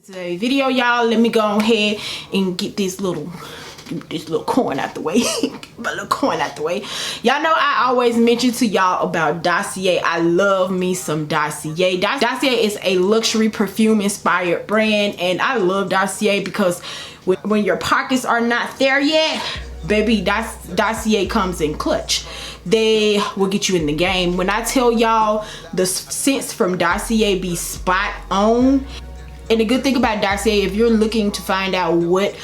Today's video, y'all, let me go ahead and get this little coin out the way. My little coin out the way. Y'all know I always mention to y'all about Dossier. I love me some Dossier. Dossier is a luxury perfume inspired brand, and I love Dossier because when your pockets are not there yet, baby, Dossier comes in clutch. They will get you in the game. When I tell y'all, the scents from Dossier be spot on. And the good thing about Dossier, if you're looking to find out what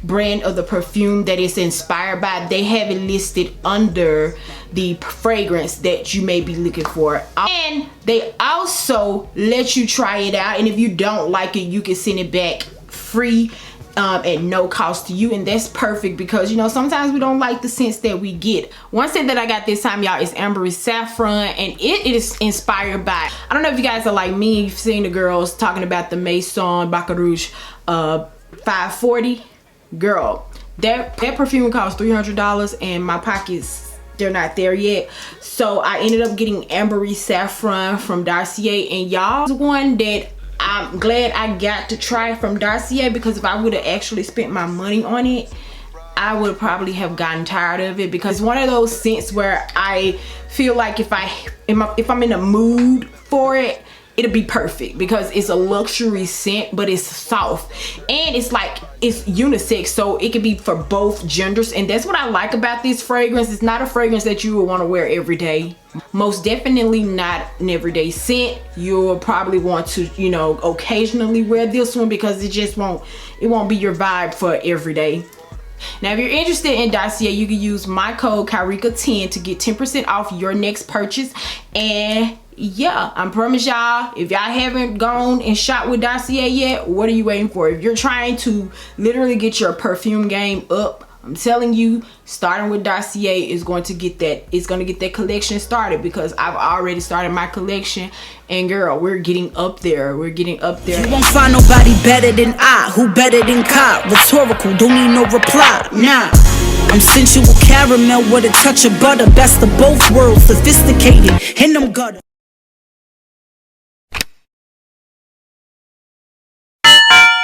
brand of the perfume that it's inspired by, they have it listed under the fragrance that you may be looking for. And they also let you try it out, and if you don't like it, you can send it back free at no cost to you. And that's perfect because, you know, sometimes we don't like the scents that we get. One scent that I got this time, y'all, is Ambery Saffron, and it is inspired by, I don't know if you guys are like me, you've seen the girls talking about the Maison Baccarat Rouge 540. Girl, that perfume cost $300, and my pockets, they're not there yet. So I ended up getting Ambery Saffron from Dossier, and y'all, one that I'm glad I got to try from Dossier, because if I would have actually spent my money on it, I would probably have gotten tired of it, because it's one of those scents where I feel like if I'm in a mood for it, it'll be perfect, because it's a luxury scent, but it's soft, and it's like, it's unisex, so it can be for both genders. And that's what I like about this fragrance. It's not a fragrance that you would want to wear every day. Most definitely not an everyday scent. You'll probably want to, you know, occasionally wear this one, because it won't be your vibe for every day. Now, if you're interested in Dossier, you can use my code Kyreeka10 to get 10% off your next purchase. And yeah, I promise y'all, if y'all haven't gone and shot with Dossier yet, what are you waiting for? If you're trying to literally get your perfume game up, I'm telling you, starting with Dossier is going to get that collection started, because I've already started my collection, and girl, we're getting up there. We're getting up there. You won't find nobody better than I, who better than Kai. Rhetorical, don't need no reply. Nah, I'm sensual caramel with a touch of butter. Best of both worlds, sophisticated in them gutter.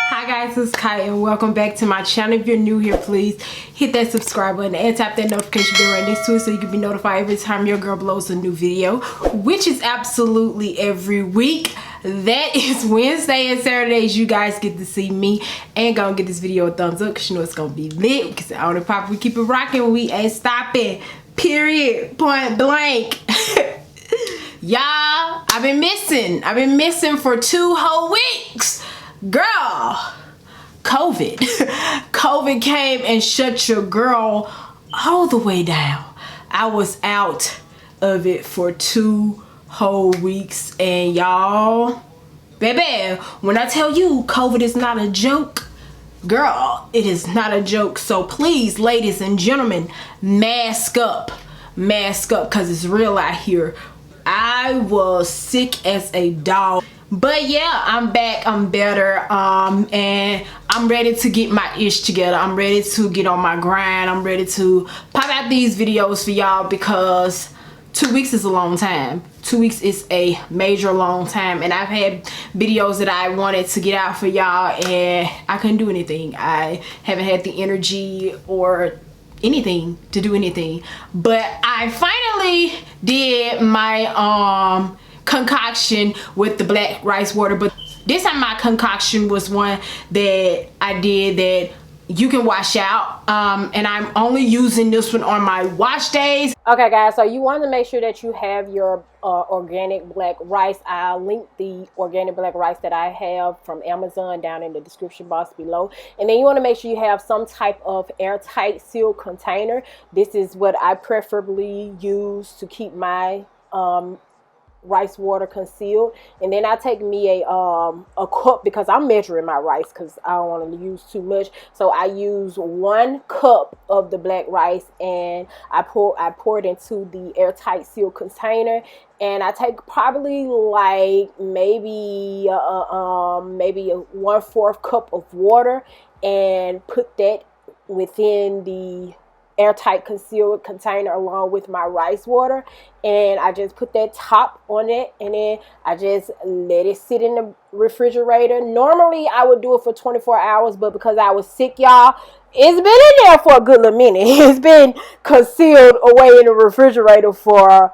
Hi guys, it's Kai, and welcome back to my channel. If you're new here, please hit that subscribe button and tap that notification bell right next to it, so you can be notified every time your girl blows a new video, which is absolutely every week. That is Wednesday and Saturdays. You guys get to see me, and gonna give this video a thumbs up, because you know it's gonna be lit. Because on the pop, we keep it rocking, we ain't stopping, period, point blank. Y'all, I've been missing for 2 whole weeks. Girl, COVID came and shut your girl all the way down. I was out of it for 2 whole weeks, and y'all, baby, when I tell you COVID is not a joke, girl, it is not a joke. So please, ladies and gentlemen, mask up, because it's real out here. I was sick as a dog. But yeah, I'm back, I'm better, and I'm ready to get my ish together. I'm ready to get on my grind. I'm ready to pop out these videos for y'all, because 2 weeks is a long time. 2 weeks is a major long time, and I've had videos that I wanted to get out for y'all, and I couldn't do anything. I haven't had the energy or anything to do anything. But I finally did my concoction with the black rice water, but this time my concoction was one that I did that you can wash out, and I'm only using this one on my wash days. Okay guys, so you want to make sure that you have your organic black rice. I'll link the organic black rice that I have from Amazon down in the description box below. And then you want to make sure you have some type of airtight sealed container. This is what I preferably use to keep my rice water concealed. And then I take me a cup, because I'm measuring my rice, because I don't want to use too much. So I use 1 cup of the black rice, and I pour it into the airtight sealed container, and I take probably like maybe a 1/4 cup of water, and put that within the airtight concealed container along with my rice water, and I just put that top on it, and then I just let it sit in the refrigerator. Normally I would do it for 24 hours, but because I was sick, y'all, it's been in there for a good little minute. It's been concealed away in the refrigerator for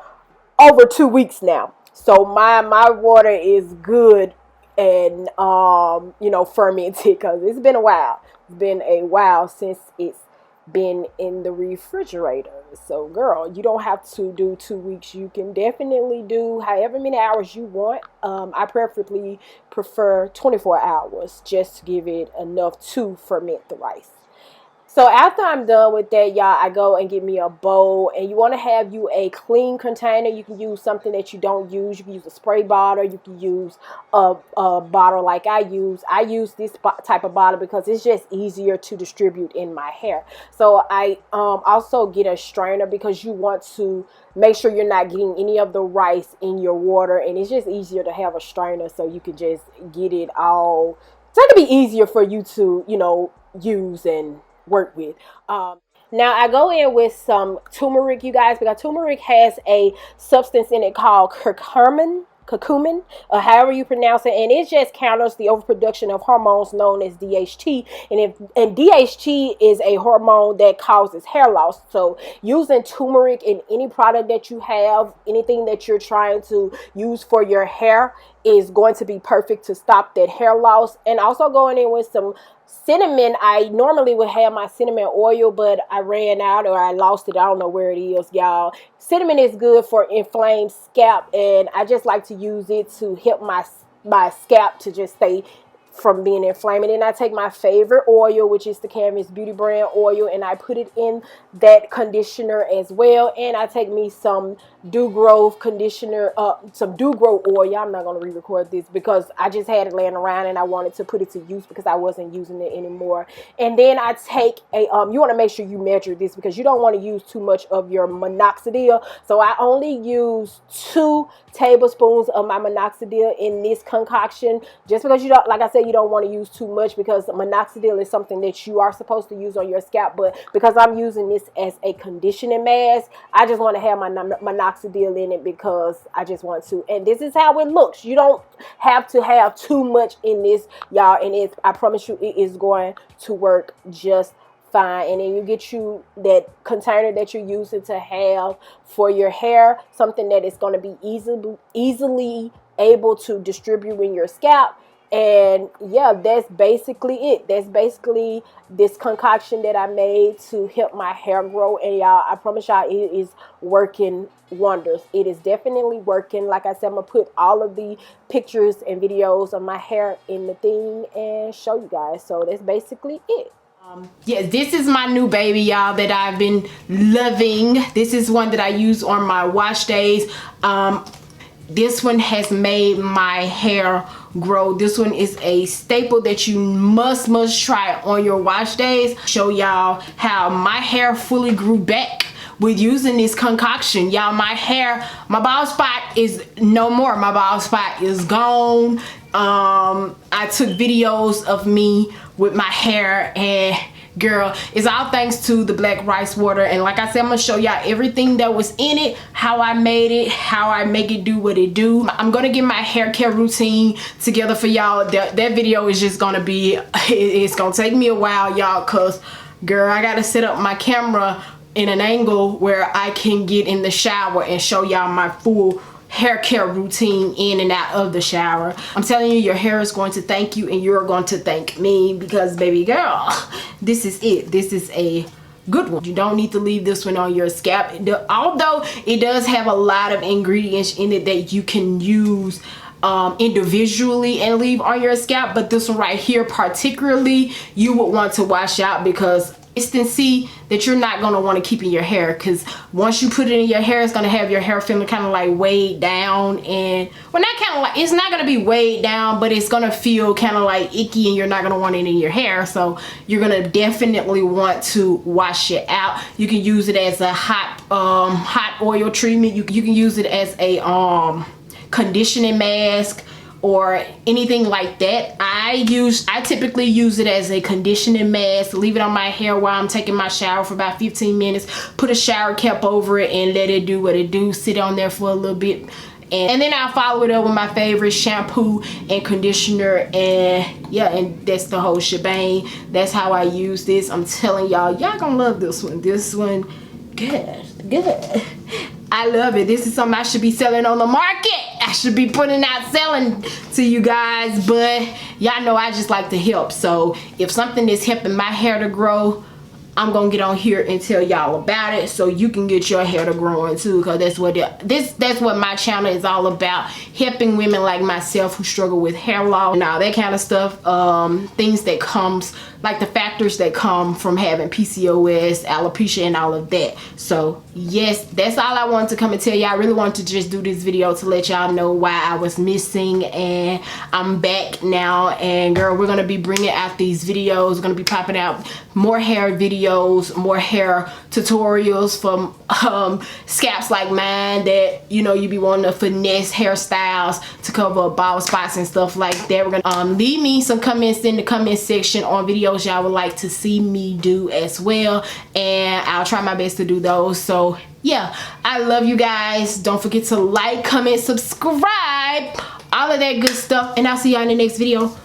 over 2 weeks now. So my water is good and you know, fermented, because it's been a while. It's been a while since it's been in the refrigerator. So girl, you don't have to do 2 weeks. You can definitely do however many hours you want. I preferably prefer 24 hours just to give it enough to ferment the rice. So after I'm done with that, y'all, I go and get me a bowl, and you want to have you a clean container. You can use something that you don't use. You can use a spray bottle. You can use a bottle like I use. I use this type of bottle because it's just easier to distribute in my hair. So I also get a strainer because you want to make sure you're not getting any of the rice in your water, and it's just easier to have a strainer so you can just get it all. So it can be easier for you to, you know, use and work with. Now I go in with some turmeric, you guys, because turmeric has a substance in it called curcumin, however you pronounce it, and it just counters the overproduction of hormones known as DHT. And DHT is a hormone that causes hair loss. So using turmeric in any product that you have, anything that you're trying to use for your hair, is going to be perfect to stop that hair loss. And also going in with some cinnamon. I normally would have my cinnamon oil, but I ran out or I lost it. I don't know where it is, y'all. Cinnamon is good for inflamed scalp, and I just like to use it to help my scalp to just stay from being inflamed. And then I take my favorite oil, which is the Canvas Beauty brand oil, and I put it in that conditioner as well. And I take me some Regrowth conditioner, some Regrowth oil. I'm not going to re-record this because I just had it laying around and I wanted to put it to use because I wasn't using it anymore. And then I take a, you want to make sure you measure this because you don't want to use too much of your minoxidil. So I only use 2 tablespoons of my minoxidil in this concoction, just because you don't, like I said, you don't want to use too much because minoxidil is something that you are supposed to use on your scalp. But because I'm using this as a conditioning mask, I just want to have my minoxidil in it because I just want to. And this is how it looks. You don't have to have too much in this, y'all, and I promise you it is going to work just fine. And then you get you that container that you're using to have for your hair, something that is going to be easily able to distribute in your scalp. And yeah, that's basically it. That's basically this concoction that I made to help my hair grow. And y'all, I promise y'all it is working wonders. It is definitely working. Like I said, I'm gonna put all of the pictures and videos of my hair in the thing and show you guys. So that's basically it. Yeah, this is my new baby, y'all, that I've been loving. This is one that I use on my wash days. This one has made my hair grow. This one is a staple that you must try on your wash days. Show y'all how my hair fully grew back with using this concoction. Y'all, my hair, my bald spot is no more. My bald spot is gone. I took videos of me with my hair, and girl, it's all thanks to the black rice water. And like I said, I'm gonna show y'all everything that was in it, how I made it, how I make it do what it do. I'm gonna get my hair care routine together for y'all. That video is just gonna be, it's gonna take me a while, y'all, cause girl, I gotta set up my camera in an angle where I can get in the shower and show y'all my full hair care routine in and out of the shower. I'm telling you, your hair is going to thank you, and you're going to thank me, because baby girl, this is it. This is a good one. You don't need to leave this one on your scalp, although it does have a lot of ingredients in it that you can use individually and leave on your scalp. But this one right here particularly, you would want to wash out, because consistency that you're not going to want to keep in your hair, because once you put it in your hair, it's going to have your hair feeling kind of like weighed down. And well, not kind of like, it's not going to be weighed down, but it's going to feel kind of like icky, and you're not going to want it in your hair. So you're going to definitely want to wash it out. You can use it as a hot oil treatment. You can use it as a conditioning mask. or anything like that. I typically use it as a conditioning mask, leave it on my hair while I'm taking my shower for about 15 minutes, put a shower cap over it and let it do what it do, sit on there for a little bit. And then I'll follow it up with my favorite shampoo and conditioner, and yeah, and that's the whole shebang. That's how I use this. I'm telling y'all gonna love this one. This one, good. I love it. This is something I should be selling on the market. I should be putting out selling to you guys, but y'all know I just like to help. So if something is helping my hair to grow, I'm gonna get on here and tell y'all about it so you can get your hair to growing too, because that's what my channel is all about, helping women like myself who struggle with hair loss and all that kind of stuff. Things that comes, like the factors that come from having PCOS, alopecia, and all of that. So yes, that's all I wanted to come and tell y'all. I really wanted to just do this video to let y'all know why I was missing, and I'm back now. And girl, we're gonna be bringing out these videos. We're gonna be popping out more hair videos, more hair tutorials from scalps like mine that, you know, you be wanting to finesse hairstyles to cover up bald spots and stuff like that. We're gonna leave me some comments in the comment section on videos y'all would like to see me do as well, and I'll try my best to do those. So yeah, I love you guys. Don't forget to like, comment, subscribe, all of that good stuff, and I'll see y'all in the next video.